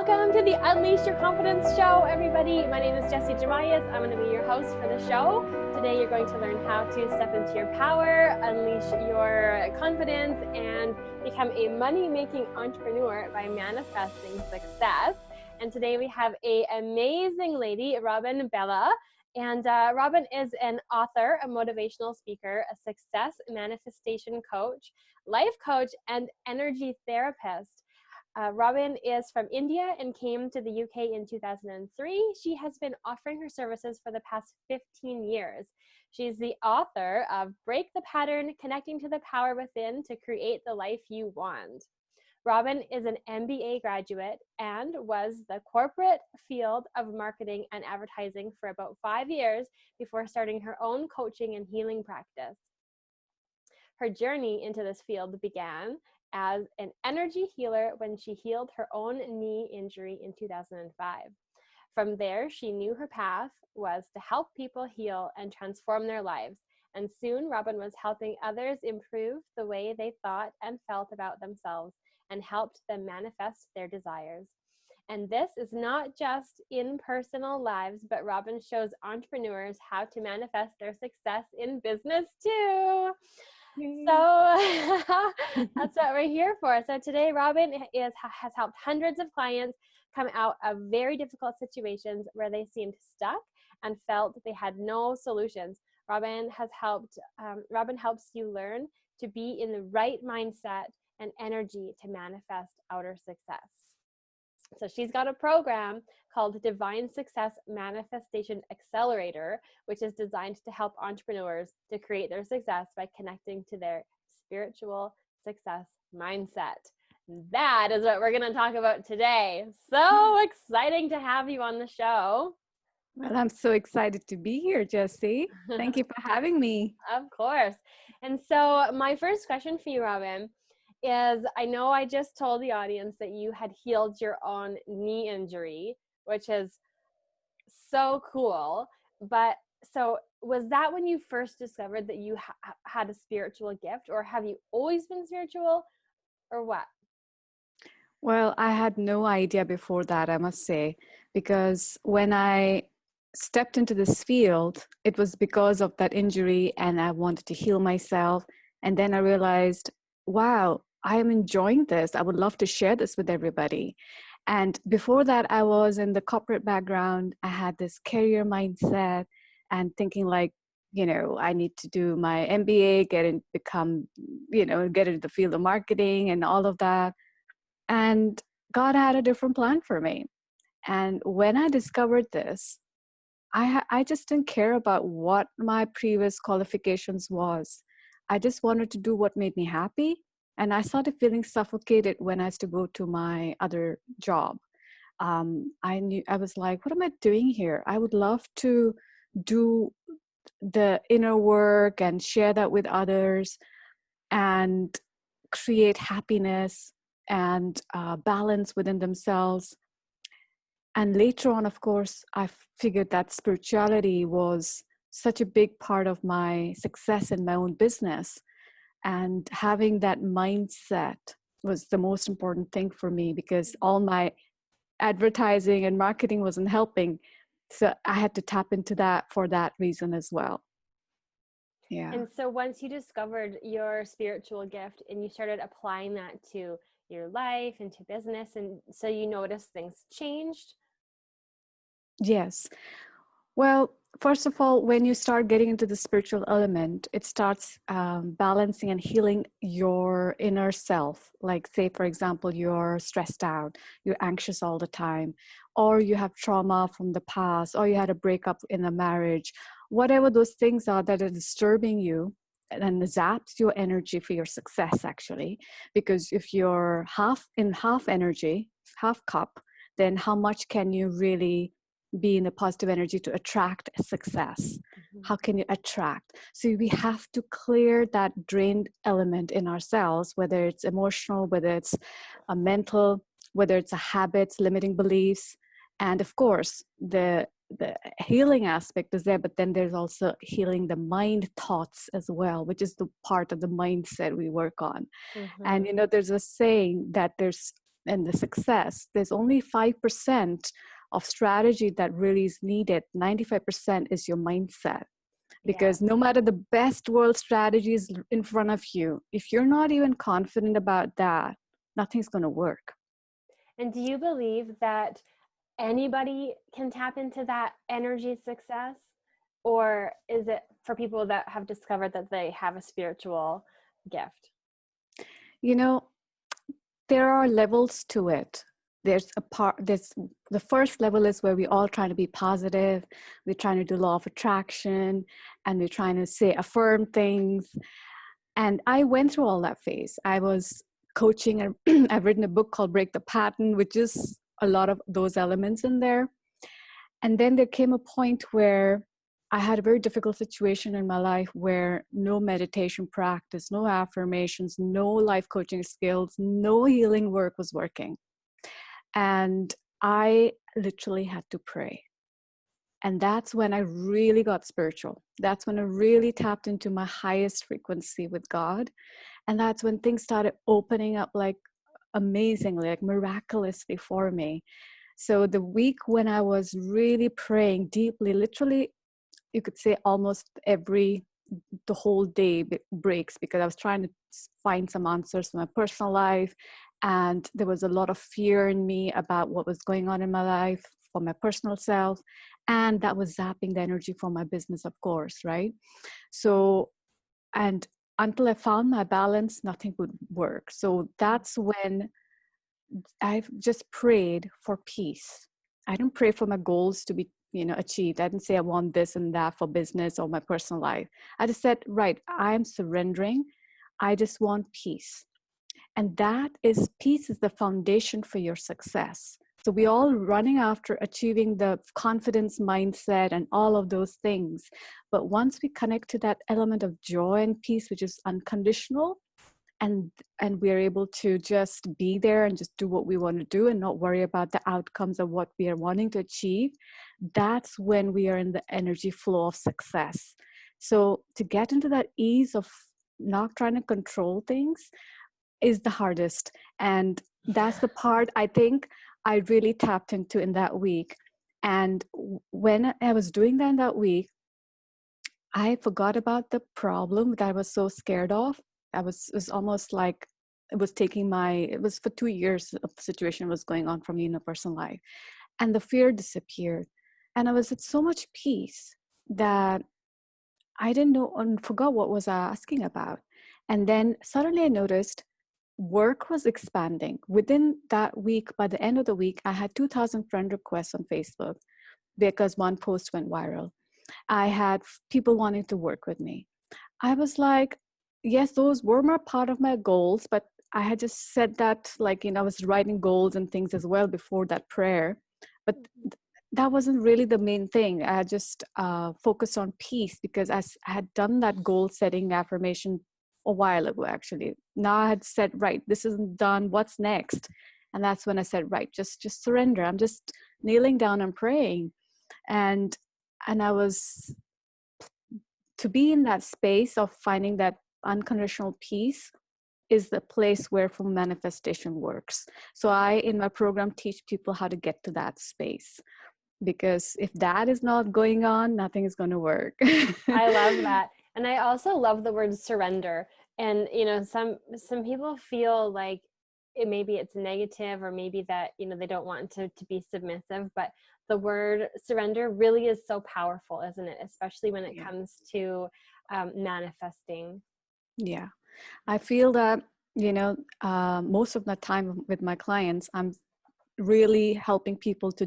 Welcome to the Unleash Your Confidence show, everybody. My name is Jessie Jamias. I'm going to be your host for the show. Today, you're going to learn how to step into your power, unleash your confidence, and become a money-making entrepreneur by manifesting success. And today, we have an amazing lady, Bela. And Robin is an author, a motivational speaker, a success manifestation coach, life coach, and energy therapist. Robin is from India and came to the UK in 2003. She has been offering her services for the past 15 years. She's the author of Break the Pattern, Connecting to the Power Within to Create the Life You Want. Robin is an MBA graduate and was the corporate field of marketing and advertising for about 5 years before starting her own coaching and healing practice. Her journey into this field began as an energy healer when she healed her own knee injury in 2005. From there, she knew her path was to help people heal and transform their lives. And soon, Robin was helping others improve the way they thought and felt about themselves and helped them manifest their desires. And this is not just in personal lives, but Robin shows entrepreneurs how to manifest their success in business too. So that's what we're here for. So today, Robin has helped hundreds of clients come out of very difficult situations where they seemed stuck and felt they had no solutions. Robin helps you learn to be in the right mindset and energy to manifest outer success. So she's got a program called Divine Success Manifestation Accelerator, which is designed to help entrepreneurs to create their success by connecting to their spiritual success mindset. That is what we're going to talk about today. So exciting to have you on the show. Well, I'm so excited to be here, Jessie. Thank you for having me. Of course. And so my first question for you, Robin, is I know I just told the audience that you had healed your own knee injury, which is so cool. But so was that when you first discovered that you had a spiritual gift, or have you always been spiritual, or what? Well, I had no idea before that, I must say, because when I stepped into this field, it was because of that injury and I wanted to heal myself. And then I realized, wow, I am enjoying this. I would love to share this with everybody. And before that, I was in the corporate background. I had this career mindset and thinking like, I need to do my MBA, get into the field of marketing and all of that. And God had a different plan for me. And when I discovered this, I just didn't care about what my previous qualifications was. I just wanted to do what made me happy. And I started feeling suffocated when I used to go to my other job. I was like, what am I doing here? I would love to do the inner work and share that with others and create happiness and balance within themselves. And later on, of course, I figured that spirituality was such a big part of my success in my own business. And having that mindset was the most important thing for me because all my advertising and marketing wasn't helping. So I had to tap into that for that reason as well. Yeah. And so once you discovered your spiritual gift and you started applying that to your life and to business, and so you noticed things changed? Yes. Well, first of all, when you start getting into the spiritual element, it starts balancing and healing your inner self. Like, say, for example, you're stressed out, you're anxious all the time, or you have trauma from the past, or you had a breakup in a marriage, whatever those things are that are disturbing you and zaps your energy for your success, actually. Because if you're half energy, half cup, then how much can you really be in a positive energy to attract success? Mm-hmm. How can you attract? So we have to clear that drained element in ourselves, whether it's emotional, whether it's a mental, whether it's a habits, limiting beliefs. And of course, the healing aspect is there, but then there's also healing the mind thoughts as well, which is the part of the mindset we work on. Mm-hmm. And there's a saying that there's and the success, there's only 5% of strategy that really is needed. 95% is your mindset. Yeah. Because no matter the best world strategies in front of you, if you're not even confident about that, nothing's going to work. And do you believe that anybody can tap into that energy success? Or is it for people that have discovered that they have a spiritual gift? You know, there are levels to it. There's the first level is where we're all trying to be positive. We're trying to do law of attraction, and we're trying to say affirm things. And I went through all that phase. I was coaching, and I've written a book called Break the Pattern, which is a lot of those elements in there. And then there came a point where I had a very difficult situation in my life where no meditation practice, no affirmations, no life coaching skills, no healing work was working. And I literally had to pray. And that's when I really got spiritual. That's when I really tapped into my highest frequency with God. And that's when things started opening up like amazingly, like miraculously for me. So the week when I was really praying deeply, literally, you could say almost the whole day breaks, because I was trying to find some answers for my personal life. And there was a lot of fear in me about what was going on in my life for my personal self. And that was zapping the energy for my business, of course, right? So, and until I found my balance, nothing would work. So that's when I've just prayed for peace. I didn't pray for my goals to be, achieved. I didn't say I want this and that for business or my personal life. I just said, right, I'm surrendering. I just want peace. And peace is the foundation for your success. So we all running after achieving the confidence mindset and all of those things. But once we connect to that element of joy and peace, which is unconditional, and we're able to just be there and just do what we want to do and not worry about the outcomes of what we are wanting to achieve, that's when we are in the energy flow of success. So to get into that ease of not trying to control things is the hardest. And that's the part I think I really tapped into in that week. And when I was doing that in that week, I forgot about the problem that I was so scared of. It was almost like it was for 2 years of the situation was going on for me in a personal life. And the fear disappeared. And I was at so much peace that I didn't know and forgot what was I asking about. And then suddenly I noticed work was expanding. Within that week, by the end of the week, I had 2,000 friend requests on Facebook because one post went viral. I had people wanting to work with me. I was like, yes, those were my part of my goals, but I had just said that, like, I was writing goals and things as well before that prayer. But that wasn't really the main thing. I had just focused on peace because I had done that goal setting affirmation a while ago, actually. Now I had said, right, this isn't done. What's next? And that's when I said, right, just surrender. I'm just kneeling down and praying. And I was to be in that space of finding that unconditional peace is the place where full manifestation works. So I, in my program, teach people how to get to that space, because if that is not going on, nothing is going to work. I love that. And I also love the word surrender. And, some people feel like maybe it's negative, or maybe that, they don't want to be submissive, but the word surrender really is so powerful, isn't it? Especially when it Yeah. comes to manifesting. Yeah. I feel that, most of the time with my clients, I'm really helping people to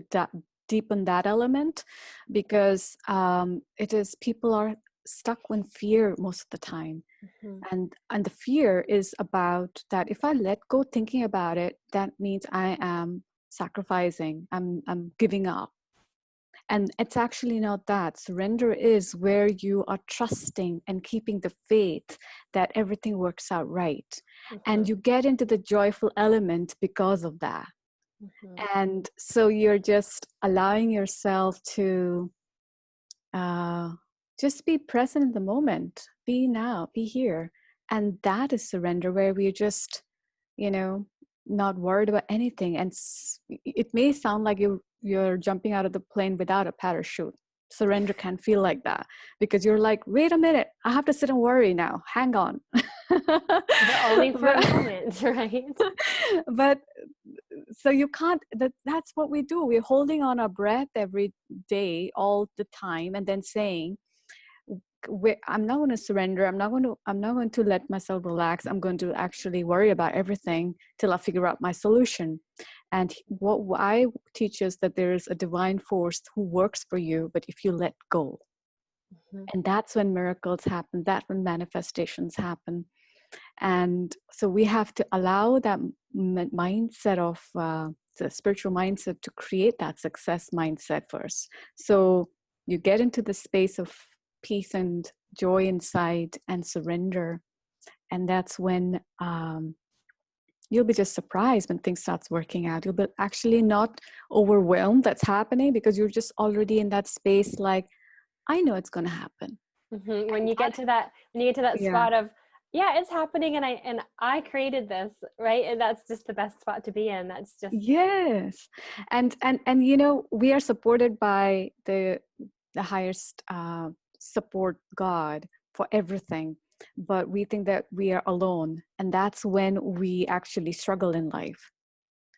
deepen that element, because it is people are stuck in fear most of the time. Mm-hmm. And the fear is about that if I let go thinking about it, that means I am sacrificing, I'm giving up. And it's actually not that. Surrender is where you are trusting and keeping the faith that everything works out right. And you get into the joyful element because of that. Mm-hmm. And so you're just allowing yourself to just be present in the moment, be now, be here. And that is surrender, where we're just, not worried about anything. And it may sound like you're jumping out of the plane without a parachute. Surrender can feel like that, because you're like, wait a minute, I have to sit and worry now. Hang on. But only for a moment, right? But so you can't, that's what we do. We're holding on our breath every day, all the time, and then saying, I'm not going to surrender. I'm not going to let myself relax. I'm going to actually worry about everything till I figure out my solution. And what I teach is that there is a divine force who works for you, but if you let go, and that's when miracles happen. That's when manifestations happen. And so we have to allow that mindset of the spiritual mindset to create that success mindset first. So you get into the space of peace and joy inside and surrender. And that's when you'll be just surprised when things starts working out. You'll be actually not overwhelmed that's happening, because you're just already in that space. Like, I know it's going to happen. When you get to that spot of, yeah, it's happening, and I created this, right? And that's just the best spot to be in. That's just, yes. And you know, we are supported by the highest support, God, for everything, but we think that we are alone, and that's when we actually struggle in life.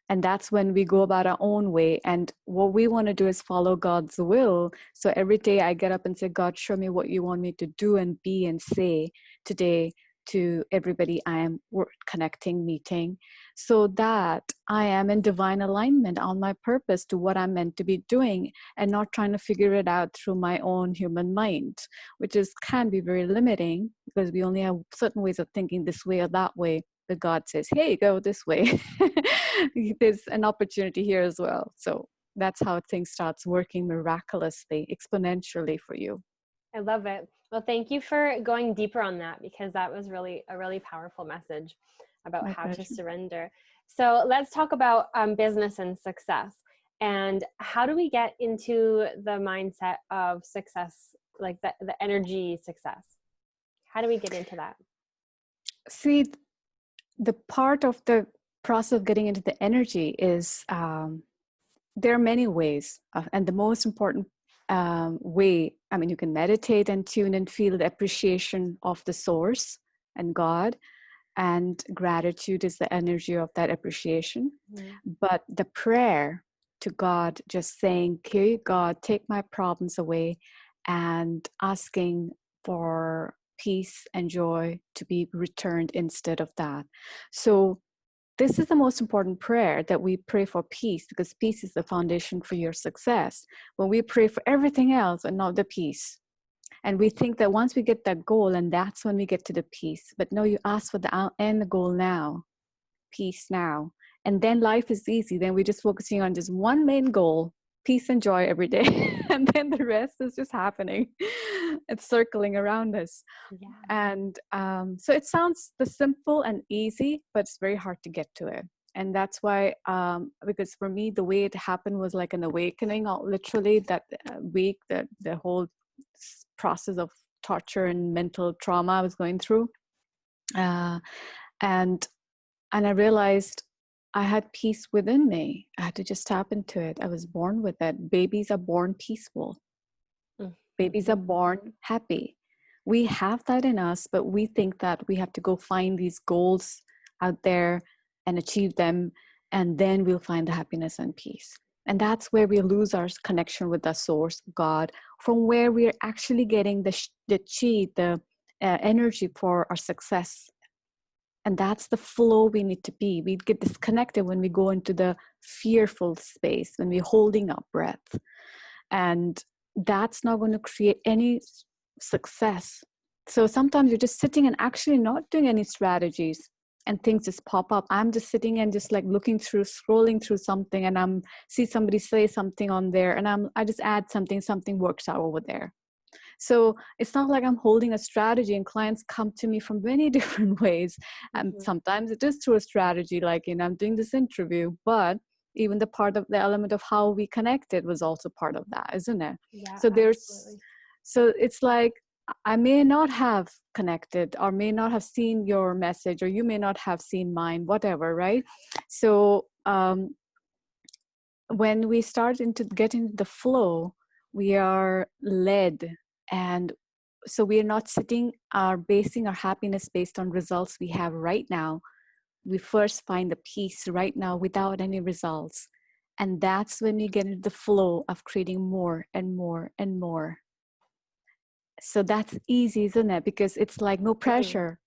And that's when we go about our own way. And what we want to do is follow God's will. So every day I get up and say, God, show me what you want me to do and be and say today to everybody I am connecting, meeting, so that I am in divine alignment on my purpose to what I'm meant to be doing, and not trying to figure it out through my own human mind, which can be very limiting, because we only have certain ways of thinking, this way or that way. But God says, hey, go this way. There's an opportunity here as well. So that's how things starts working miraculously, exponentially for you. I love it. Well, thank you for going deeper on that, because that was really a really powerful message about how to surrender. So let's talk about business and success. And how do we get into the mindset of success, like the energy success? How do we get into that? See, the part of the process of getting into the energy is there are many ways, and the most important way, I mean, you can meditate and tune and feel the appreciation of the source and God, and gratitude is the energy of that appreciation. But the prayer to God, just saying, okay, God, take my problems away, and asking for peace and joy to be returned instead of that. So this is the most important prayer, that we pray for peace, because peace is the foundation for your success. When we pray for everything else and not the peace, and we think that once we get that goal, and that's when we get to the peace. But no, you ask for the end goal now, peace now. And then life is easy. Then we're just focusing on just one main goal, peace and joy every day. And then the rest is just happening. It's circling around us. Yeah. And so it sounds the simple and easy, but it's very hard to get to it. And that's why, because for me, the way it happened was like an awakening, literally that week, that the whole process of torture and mental trauma I was going through. And I realized I had peace within me. I had to just tap into it. I was born with it. Babies are born peaceful. Babies are born happy. We have that in us, but we think that we have to go find these goals out there and achieve them, and then we'll find the happiness and peace. And that's where we lose our connection with the source, God, from where we're actually getting the chi, the energy for our success. And that's the flow we need to be. We get disconnected when we go into the fearful space, when we're holding our breath. And that's not going to create any success. So sometimes you're just sitting and actually not doing any strategies, and things just pop up. I'm just sitting and just like looking through, scrolling through something, and see somebody say something on there, and I just add something works out over there. So it's not like I'm holding a strategy, and clients come to me from many different ways. And sometimes it is through a strategy, like, I'm doing this interview, but even the part of the element of how we connected was also part of that, isn't it? Yeah, so absolutely. So it's like, I may not have connected or may not have seen your message, or you may not have seen mine, whatever, right? So when we start into get into the flow, we are led. And so we are not basing our happiness based on results we have right now. We first find the peace right now without any results. And that's when we get into the flow of creating more and more and more. So that's easy, isn't it? Because it's like no pressure.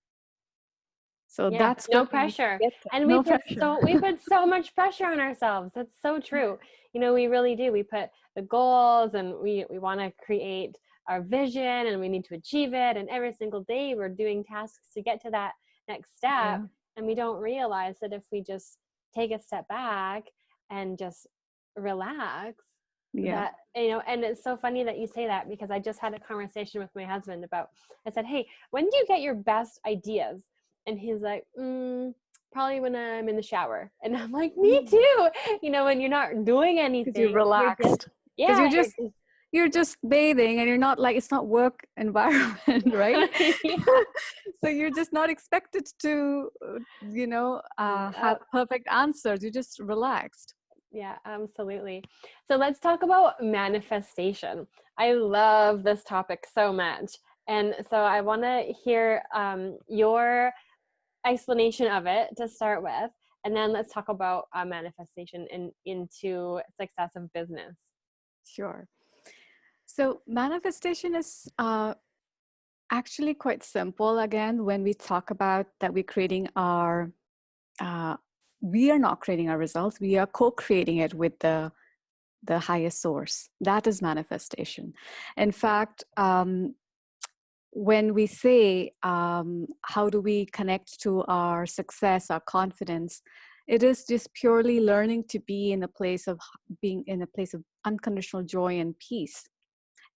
So Yeah, that's no what we need to pressure. get to. And No pressure. we put so much pressure on ourselves. That's so true. You know, we really do. We put the goals, and we want to create our vision, and we need to achieve it. And every single day we're doing tasks to get to that next step. Yeah. And we don't realize that if we just take a step back and just relax, Yeah. that, you know. And it's so funny that you say that, because I just had a conversation with my husband about, I said, hey, when do you get your best ideas? And he's like, probably when I'm in the shower. And I'm like, me too. You know, when you're not doing Because you're anything, relaxed. Because yeah, you're just bathing, and you're not like, it's not work environment, right? yeah, So you're just not expected to, have perfect answers. You're just relaxed. yeah, absolutely. So let's talk about manifestation. I love this topic so much. And so I want to hear your explanation of it to start with, and then let's talk about manifestation into success of business. Sure. So manifestation is actually quite simple. Again, when we talk about that, uh, we are not creating our results. We are co-creating it with the highest source. That is manifestation. In fact, when we say, how do we connect to our success, our confidence, it is just purely learning to be in a place of being in a place of unconditional joy and peace.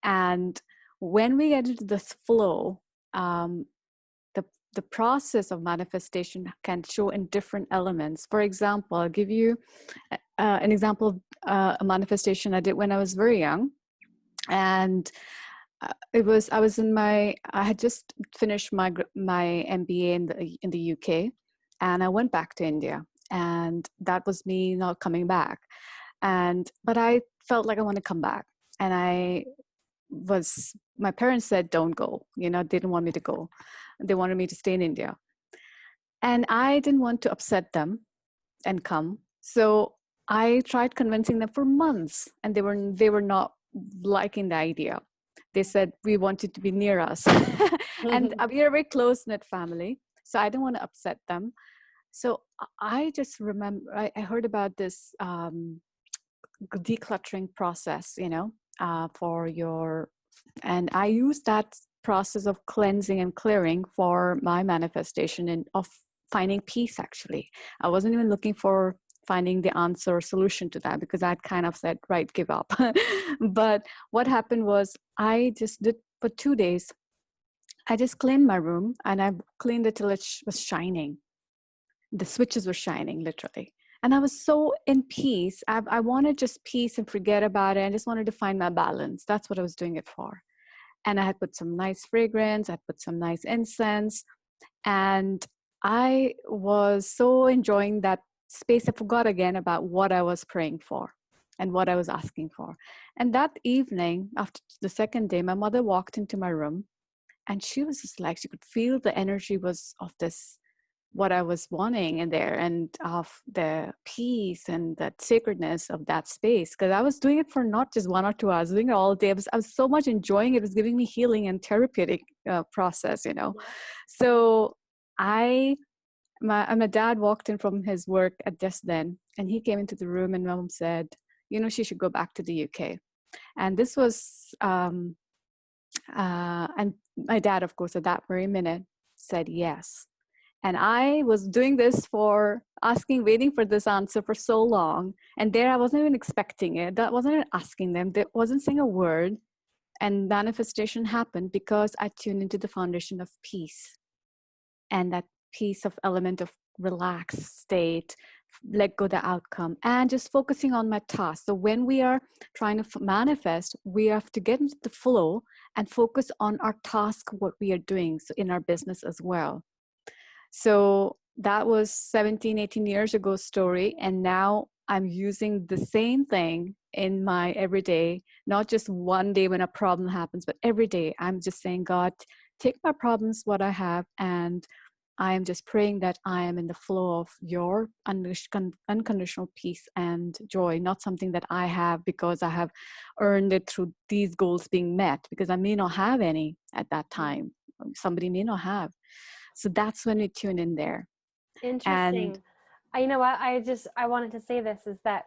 And when we get into this flow, um, the process of manifestation can show in different elements. For example, I'll give you an example of a manifestation I did when I was very young. And I had just finished my MBA in the UK, and I went back to India, and that was me not coming back. But I felt like I want to come back, and my parents said, don't go, they didn't want me to go. They wanted me to stay in India, and I didn't want to upset them and come. So I tried convincing them for months, and they were not liking the idea. They said, we want you to be near us. And we are a very close-knit family, so I didn't want to upset them. So I just remember I heard about this decluttering process, for your, and I used that process of cleansing and clearing for my manifestation and of finding peace. Actually, I wasn't even looking for finding the answer or solution to that, because I'd kind of said, right, give up. But what happened was, I just did for 2 days. I just cleaned my room, and I cleaned it till it was shining. The switches were shining, literally. And I was so in peace. I wanted just peace and forget about it. I just wanted to find my balance. That's what I was doing it for. And I had put some nice fragrance. I put some nice incense. And I was so enjoying that space. I forgot again about what I was praying for and what I was asking for. And that evening, after the second day, my mother walked into my room, and she was just like, she could feel the energy was of this, what I was wanting in there, and of the peace and that sacredness of that space. Because I was doing it for not just 1 or 2 hours, I was doing it all day. I was so much enjoying it. It was giving me healing and therapeutic process, So my dad walked in from his work at just then, and he came into the room, and mom said, she should go back to the UK. And this was, and my dad, of course, at that very minute said yes. And I was doing this waiting for this answer for so long. And there I wasn't even expecting it. That wasn't even asking them. They wasn't saying a word. And manifestation happened because I tuned into the foundation of peace. And that peace of element of relaxed state let go the outcome and just focusing on my task. So when we are trying to manifest, we have to get into the flow and focus on our task, what we are doing, so in our business as well. So that was 17, 18 years ago story. And now I'm using the same thing in my everyday, not just one day when a problem happens, but every day I'm just saying, God, take my problems, what I have, and I am just praying that I am in the flow of your unconditional peace and joy, not something that I have because I have earned it through these goals being met, because I may not have any at that time. Somebody may not have. So that's when we tune in there. And Interesting. You know what? I wanted to say this is that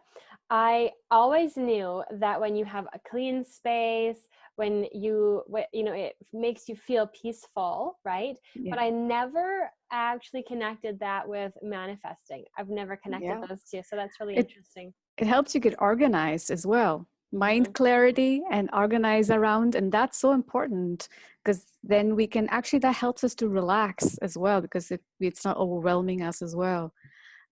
I always knew that when you have a clean space, it makes you feel peaceful, right? yeah, But I never actually connected that with manifesting. I've never connected yeah, those two. So that's really it interesting. it helps you get organized as well. Mm-hmm. Mind clarity and organize around, and that's so important, because then we can actually, that helps us to relax as well, because it's not overwhelming us as well,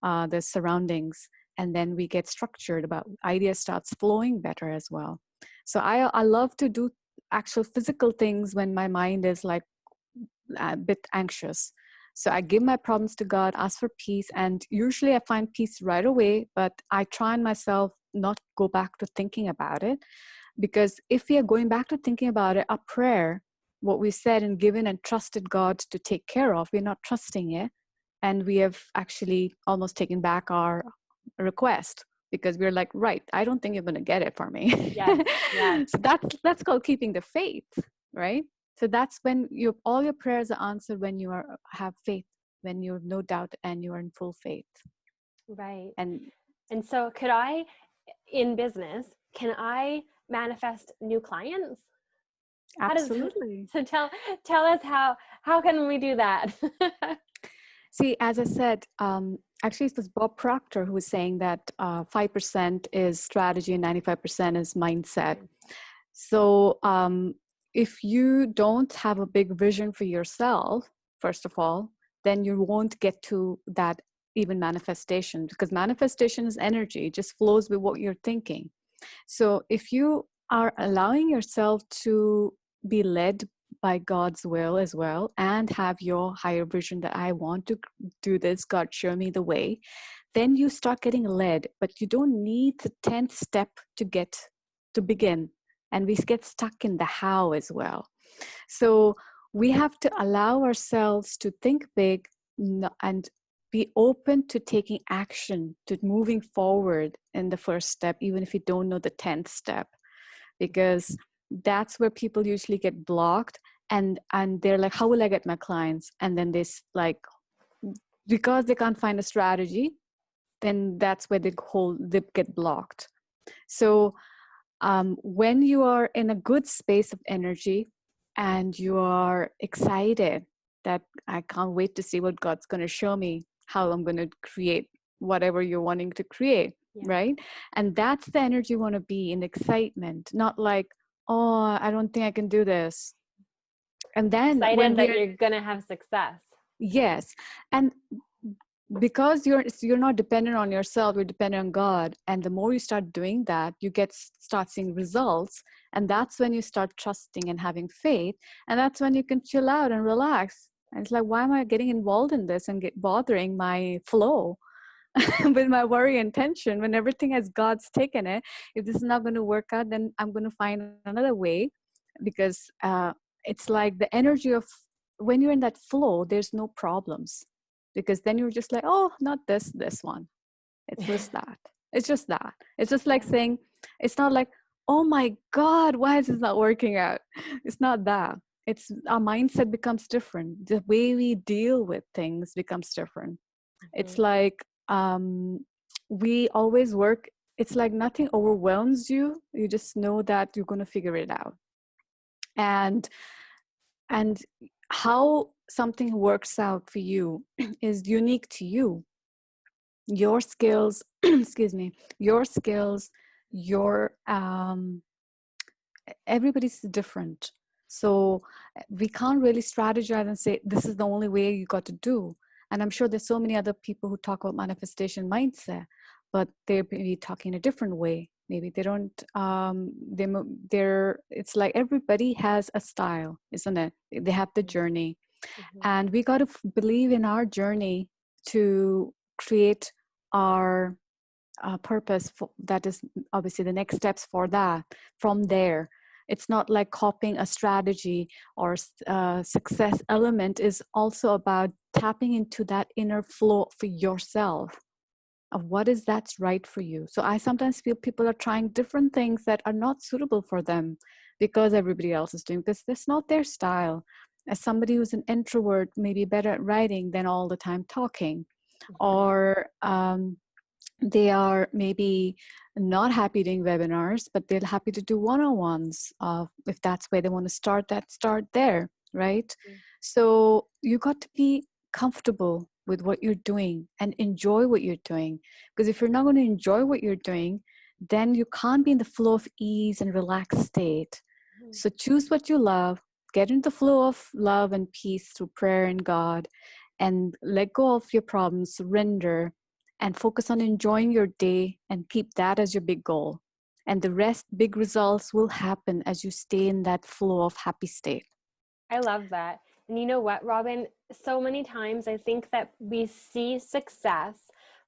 the surroundings, and then we get structured about ideas starts flowing better as well. So I love to do actual physical things when my mind is like a bit anxious. So I give my problems to God, ask for peace, and usually I find peace right away, but I try and myself not go back to thinking about it, because if we are going back to thinking about it, our prayer, what we said and given and trusted God to take care of, we're not trusting it, and we have actually almost taken back our request, because we're like, right, I don't think you're going to get it for me. Yes, yes. So that's called keeping the faith, right? So that's when all your prayers are answered, when you have faith, when you have no doubt and you are in full faith. Right. And And so in business, can I manifest new clients? How does absolutely. so tell us how can we do that? See, as I said, actually, it was Bob Proctor who was saying that 5% is strategy and 95% is mindset. So if you don't have a big vision for yourself, first of all, then you won't get to that even manifestation, because manifestation is energy, it just flows with what you're thinking. So if you are allowing yourself to be led by God's will as well, and have your higher vision that I want to do this, God, show me the way, then you start getting led. But you don't need the 10th step to begin. And we get stuck in the how as well. So we have to allow ourselves to think big and be open to taking action, to moving forward in the first step, even if you don't know the 10th step, because that's where people usually get blocked. And they're like, how will I get my clients? And then like, because they can't find a strategy, then that's where they get blocked. So when you are in a good space of energy and you are excited that I can't wait to see what God's going to show me, how I'm going to create whatever you're wanting to create, Yeah. right? And that's the energy you want to be in, excitement, not like, oh, I don't think I can do this. And then when Excited we that are, you're gonna have success. yes, and because you're not dependent on yourself, you're dependent on God, and the more you start doing that, you start seeing results, and that's when you start trusting and having faith, and that's when you can chill out and relax. And it's like, why am I getting involved in this and bothering my flow with my worry and tension, when everything has God's taken it? If this is not going to work out, then I'm going to find another way, because it's like the energy of when you're in that flow, there's no problems, because then you're just like, oh, not this one, it's just that, it's just that, it's just like saying, it's not like, oh my God, why is this not working out? It's not that. It's our mindset becomes different, the way we deal with things becomes different. It's like we always work, it's like nothing overwhelms you, you just know that you're going to figure it out. And how something works out for you is unique to you, your skills excuse me, your skills, your everybody's different. So we can't really strategize and say this is the only way you got to do. And I'm sure there's so many other people who talk about manifestation mindset, but they're maybe talking a different way. Maybe they don't, they're, it's like everybody has a style, isn't it? They have the journey. Mhm. And we got to believe in our journey to create our purpose for, that is obviously the next steps for that from there. It's not like copying a strategy or success element is also about tapping into that inner flow for yourself of what is that's right for you. So I sometimes feel people are trying different things that are not suitable for them because everybody else is doing this. That's not their style. As somebody who's an introvert, maybe better at writing than all the time talking, Mhm. or they are maybe not happy doing webinars, but they're happy to do one-on-ones. If that's where they want to start, that start there, right? Mhm. So you got to be comfortable with what you're doing and enjoy what you're doing. Because if you're not going to enjoy what you're doing, then you can't be in the flow of ease and relaxed state. Mhm. So choose what you love, get into the flow of love and peace through prayer and God, and let go of your problems, surrender, and focus on enjoying your day and keep that as your big goal. And the rest, big results will happen as you stay in that flow of happy state. I love that. And you know what, Robin? So many times I think that we see success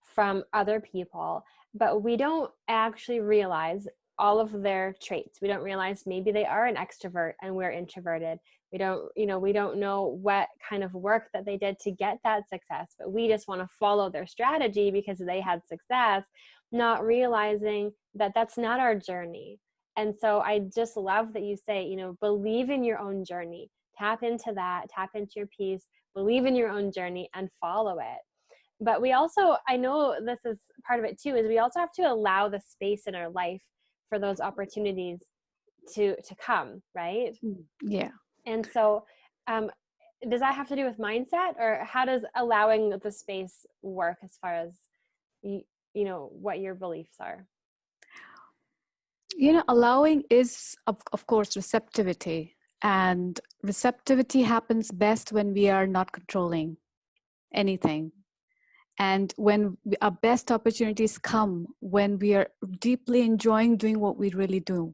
from other people, but we don't actually realize all of their traits. We don't realize maybe they are an extrovert and we're introverted. We don't know what kind of work that they did to get that success, but we just want to follow their strategy because they had success, not realizing that that's not our journey. And so I just love that you say, believe in your own journey. Tap into that, tap into your peace, believe in your own journey and follow it. But we also, I know this is part of it too, is we also have to allow the space in our life for those opportunities to come, right? Yeah. And so um, does that have to do with mindset, or how does allowing the space work as far as what your beliefs are? Allowing is, of course, receptivity. And receptivity happens best when we are not controlling anything. And when our best opportunities come, when we are deeply enjoying doing what we really do.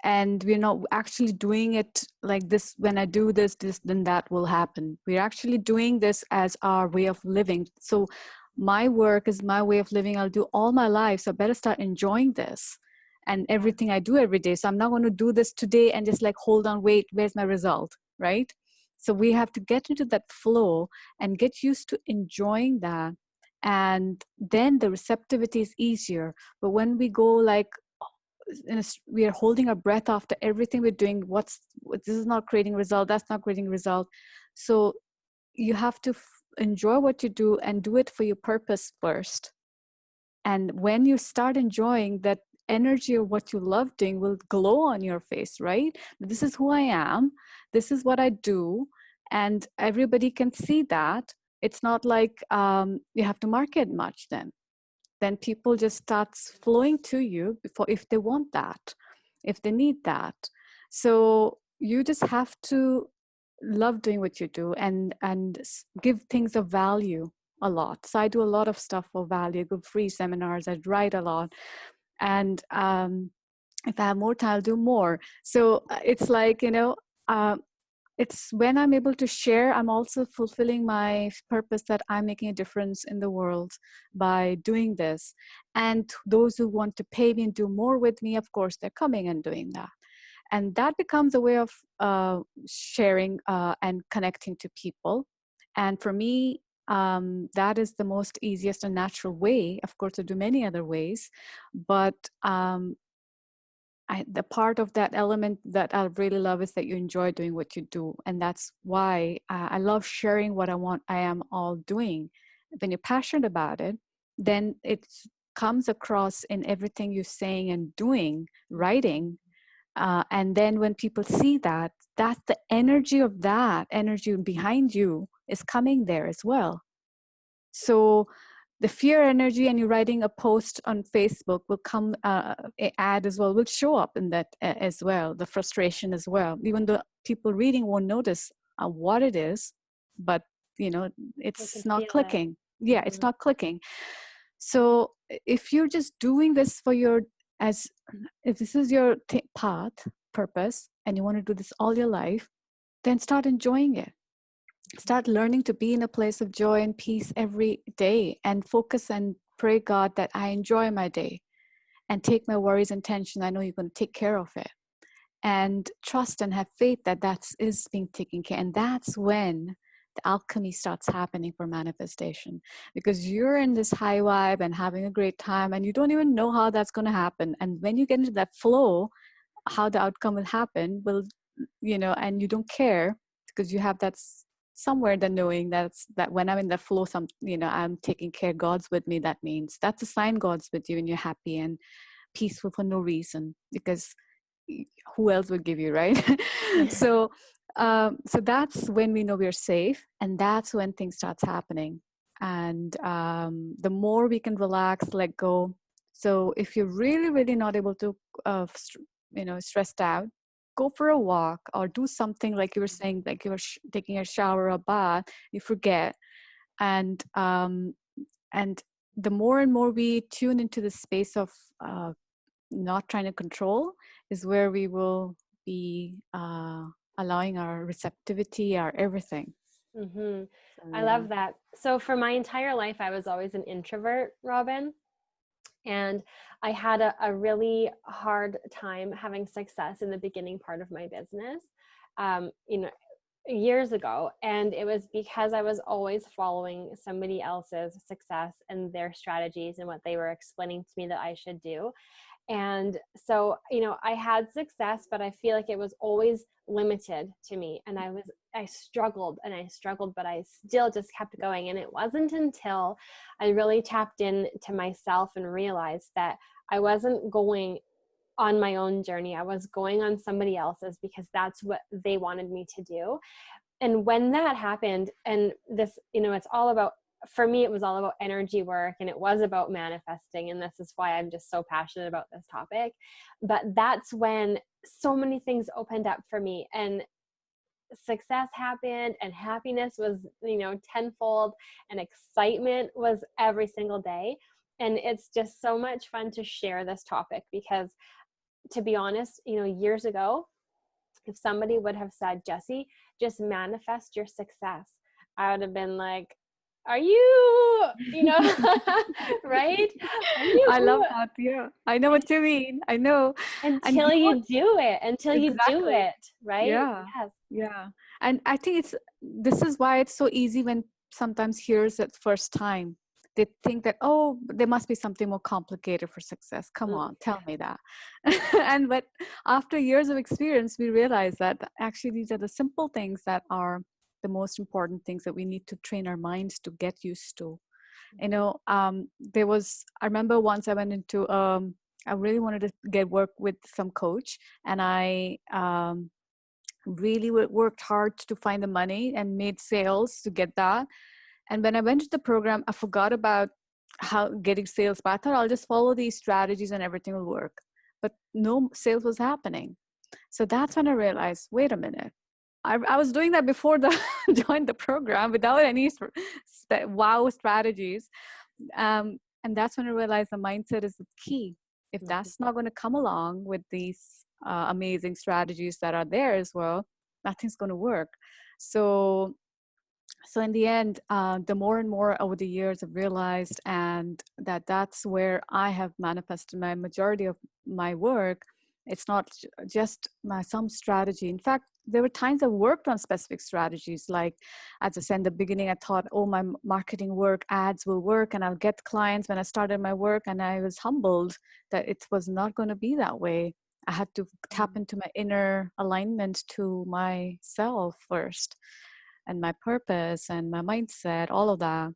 And we're not actually doing it like this, when I do this, then that will happen. We're actually doing this as our way of living. So my work is my way of living. I'll do all my life. So I better start enjoying this and everything I do every day. So I'm not going to do this today and just like, hold on, wait, where's my result, right? So we have to get into that flow and get used to enjoying that. And then the receptivity is easier. But when we go like, we are holding our breath after everything we're doing, this is not creating result, that's not creating result. So you have to enjoy what you do and do it for your purpose first. And when you start enjoying that, energy of what you love doing will glow on your face, right? This is who I am, this is what I do, and everybody can see that. It's not like you have to market much. Then people just starts flowing to you before, if they want that, if they need that. So you just have to love doing what you do and give things of value a lot. So I do a lot of stuff for value. I go free seminars, I write a lot, and if I have more time, I'll do more. So it's like, uh, it's when I'm able to share, I'm also fulfilling my purpose, that I'm making a difference in the world by doing this. And those who want to pay me and do more with me, of course, they're coming and doing that. And that becomes a way of sharing and connecting to people. And for me, that is the most easiest and natural way. Of course, I do many other ways, but the part of that element that I really love is that you enjoy doing what you do. And that's why I love sharing what I am all doing. When you're passionate about it, then it comes across in everything you're saying and doing, writing. And then when people see that, that's the energy of that energy behind you is coming there as well. So the fear energy, and you writing a post on Facebook will come, ad as well will show up in that as well, the frustration as well, even though people reading won't notice what it is, but I can it's not feel it. clicking. Yeah, it's Mhm. not clicking. So if you're just doing this for as if this is your path, purpose, and you want to do this all your life, then start enjoying it. Start learning to be in a place of joy and peace every day, and focus and pray God that I enjoy my day, and take my worries and tension. I know you're going to take care of it, and trust and have faith that that is being taken care. And that's when the alchemy starts happening for manifestation, because you're in this high vibe and having a great time, and you don't even know how that's going to happen. And when you get into that flow, how the outcome will happen will, and you don't care, because you have that somewhere the knowing that when I'm in the flow, I'm taking care, God's with me. That means that's a sign God's with you, and you're happy and peaceful for no reason, because who else would give you, right? so so that's when we know we're safe, and that's when things starts happening. And the more we can relax, let go. So if you're really really not able to stressed out, go for a walk or do something, like you were saying, like you were taking a shower or a bath, you forget. And the more and more we tune into the space of not trying to control, is where we will be allowing our receptivity, our everything. Hmm. So I yeah. love that. So for my entire life, I was always an introvert, Robin. And I had a really hard time having success in the beginning part of my business, you know, years ago. And it was because I was always following somebody else's success and their strategies and what they were explaining to me that I should do. And so, I had success, but I feel like it was always limited to me. And I struggled and I struggled, but I still just kept going. And it wasn't until I really tapped into myself and realized that I wasn't going on my own journey. I was going on somebody else's, because that's what they wanted me to do. And when that happened, and this, it's all about, for me, it was all about energy work, and it was about manifesting. And this is why I'm just so passionate about this topic. But that's when so many things opened up for me, and success happened, and happiness was, tenfold, and excitement was every single day. And it's just so much fun to share this topic, because to be honest, years ago, if somebody would have said, Jessie, just manifest your success, I would have been like, are you, right? Are I you? love that. Yeah, I know what you mean. I know. And Until you know what? you do it, until you do Exactly. it, right? Yeah. Yes. Yeah. And I think this is why it's so easy when sometimes hears it first time. They think that, oh, there must be something more complicated for success. Come Mm, on, tell me that. But after years of experience, we realize that actually these are the simple things that are the most important things that we need to train our minds to get used to. I remember once I went into, I really wanted to get work with some coach, and I really worked hard to find the money and made sales to get that. And when I went to the program, I forgot about how getting sales, but I thought I'll just follow these strategies and everything will work. But no sales was happening. So that's when I realized, wait a minute. I was doing that before the joined the program without any wow strategies. And that's when I realized the mindset is the key. If mhm. that's not going to come along with these amazing strategies that are there as well, nothing's going to work. So in the end, the more and more over the years I've realized, and that's where I have manifested my majority of my work. It's not just some strategy. In fact, there were times I worked on specific strategies. Like, as I said in the beginning, I thought, oh, my marketing work, ads will work, and I'll get clients when I started my work. And I was humbled that it was not going to be that way. I had to tap into my inner alignment to myself first, and my purpose and my mindset, all of that.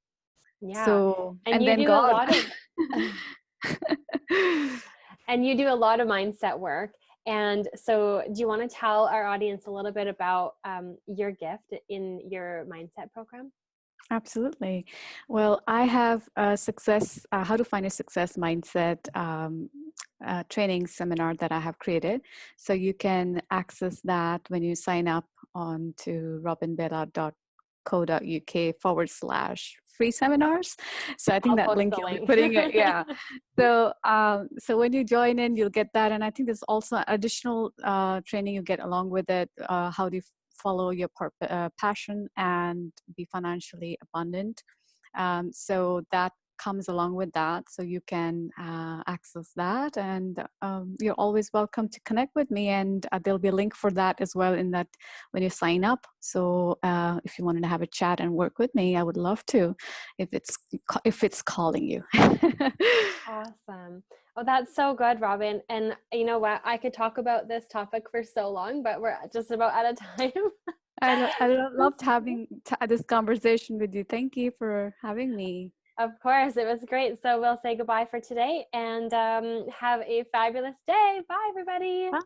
Yeah. So, And and you then do a God. lot of and you do a lot of mindset work. And so do you want to tell our audience a little bit about your gift in your mindset program? Absolutely. Well, I have a how to find a success mindset training seminar that I have created. So you can access that when you sign up on to robinbela.com www.cultivating.co.uk/free seminars. So I think I'll that post link the you'll be link. putting it. Yeah. So, so when you join in, you'll get that. And I think there's also additional training you get along with it. How do you follow your passion and be financially abundant? So that comes along with that, so you can access that, and you're always welcome to connect with me, and there'll be a link for that as well in that when you sign up. So if you wanted to have a chat and work with me, I would love to, if it's calling you. Awesome. Oh, that's so good, Robin. And you know what? I could talk about this topic for so long, but we're just about out of time. I loved having this conversation with you. Thank you for having me. Of course, it was great. So we'll say goodbye for today and have a fabulous day. Bye, everybody. Bye.